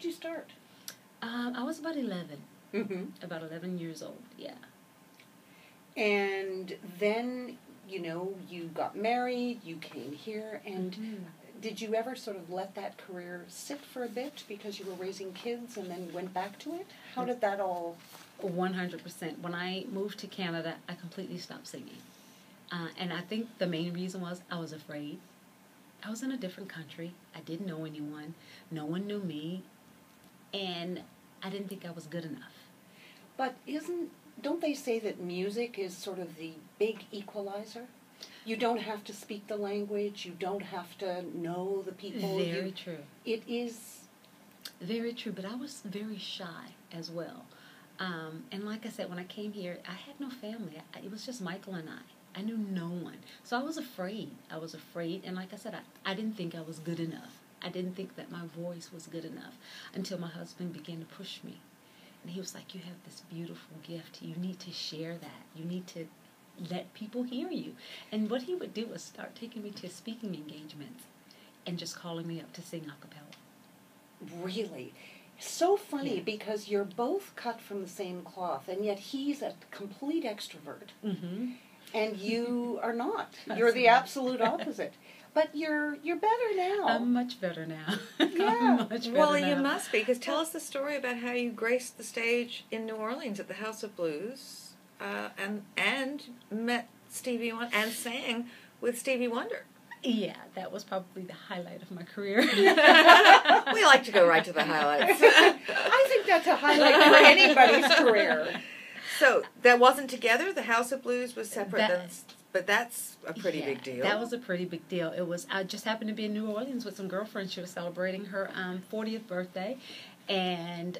did you start? I was about 11. Mm-hmm. About 11 years old, yeah. And then, you got married, you came here, and did you ever sort of let that career sit for a bit because you were raising kids and then went back to it? How did that all... 100%. When I moved to Canada, I completely stopped singing. And I think the main reason was I was afraid. I was in a different country. I didn't know anyone. No one knew me. And I didn't think I was good enough. But don't they say that music is sort of the big equalizer? You don't have to speak the language. You don't have to know the people. Very true. It is... Very true, but I was very shy as well. And like I said, when I came here, I had no family. It was just Michael and I. I knew no one. So I was afraid. And like I said, I didn't think I was good enough. I didn't think that my voice was good enough until my husband began to push me. And he was like, you have this beautiful gift. You need to share that. You need to let people hear you. And what he would do was start taking me to speaking engagements and just calling me up to sing a cappella. Really? So funny, Yeah. because you're both cut from the same cloth, and yet he's a complete extrovert. Mm-hmm. And you are not. You're the absolute opposite. But you're better now. I'm much better now. Yeah. I'm much better Well, now. you must be, because tell us the story about how you graced the stage in New Orleans at the House of Blues, and met Stevie Wonder and sang with Stevie Wonder. Yeah, that was probably the highlight of my career. We like to go right to the highlights. I think that's a highlight for anybody's career. So that wasn't together? The House of Blues was separate, but that's a pretty big deal. That was a pretty big deal. I just happened to be in New Orleans with some girlfriends. She was celebrating her 40th birthday, and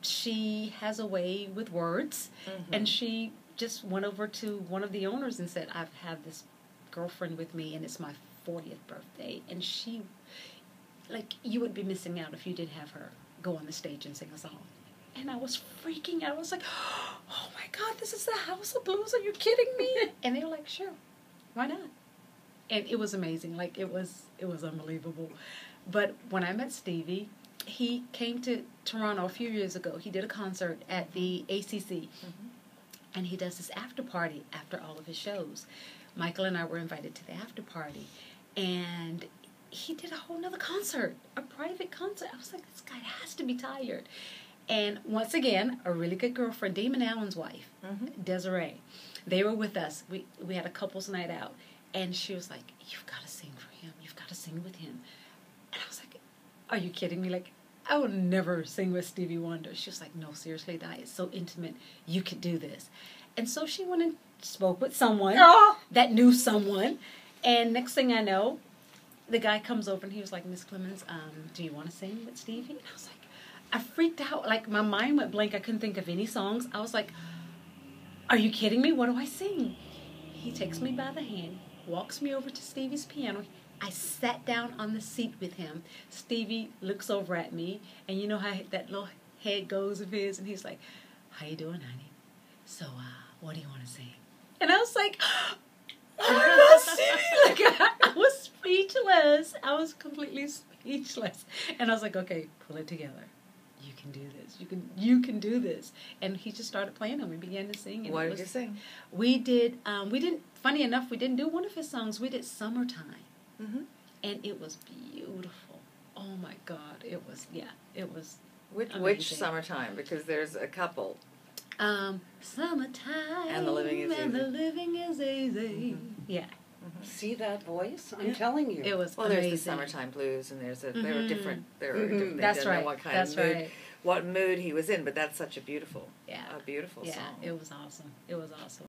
she has a way with words, and she just went over to one of the owners and said, I have this girlfriend with me, and it's my 40th birthday, and she, you would be missing out if you didn't have her go on the stage and sing a song. And I was freaking out. I was like, oh my God, this is the House of Blues. Are you kidding me? And they were like, sure, why not? And it was amazing. It was unbelievable. But when I met Stevie, he came to Toronto a few years ago. He did a concert at the ACC. And he does this after party after all of his shows. Michael and I were invited to the after party. And he did a whole nother concert, a private concert. I was like, this guy has to be tired. And once again, a really good girlfriend, Damon Allen's wife, Desiree, they were with us. We had a couples night out. And she was like, you've got to sing for him. You've got to sing with him. And I was like, are you kidding me? I would never sing with Stevie Wonder. She was like, no, seriously, Di, it's so intimate. You could do this. And so she went and spoke with someone that knew someone. And next thing I know, the guy comes over and he was like, Miss Clemons, do you want to sing with Stevie? And I was like, I freaked out. My mind went blank. I couldn't think of any songs. I was like, are you kidding me? What do I sing? He takes me by the hand, walks me over to Stevie's piano. I sat down on the seat with him. Stevie looks over at me, and you know how that little head goes of his, and he's like, how you doing, honey? So, what do you want to sing? And I was like, oh my God, Stevie! I was speechless. I was completely speechless. And I was like, okay, pull it together. You can do this. You can do this. And he just started playing, and we began to sing. And what did you sing? We did. Funny enough, we didn't do one of his songs. We did "Summertime," and it was beautiful. Oh my God, it was. Yeah, it was. Which "Summertime"? Because there's a couple. Summertime. And the living is easy. And the living is easy. Yeah. See that voice? I'm telling you. It was Well, amazing. there's the Summertime Blues, and there are different. There are different. They That's didn't know right. what kind That's of mood, right. what mood he was in, but that's such a beautiful, Yeah. a beautiful song. Yeah, it was awesome. It was awesome.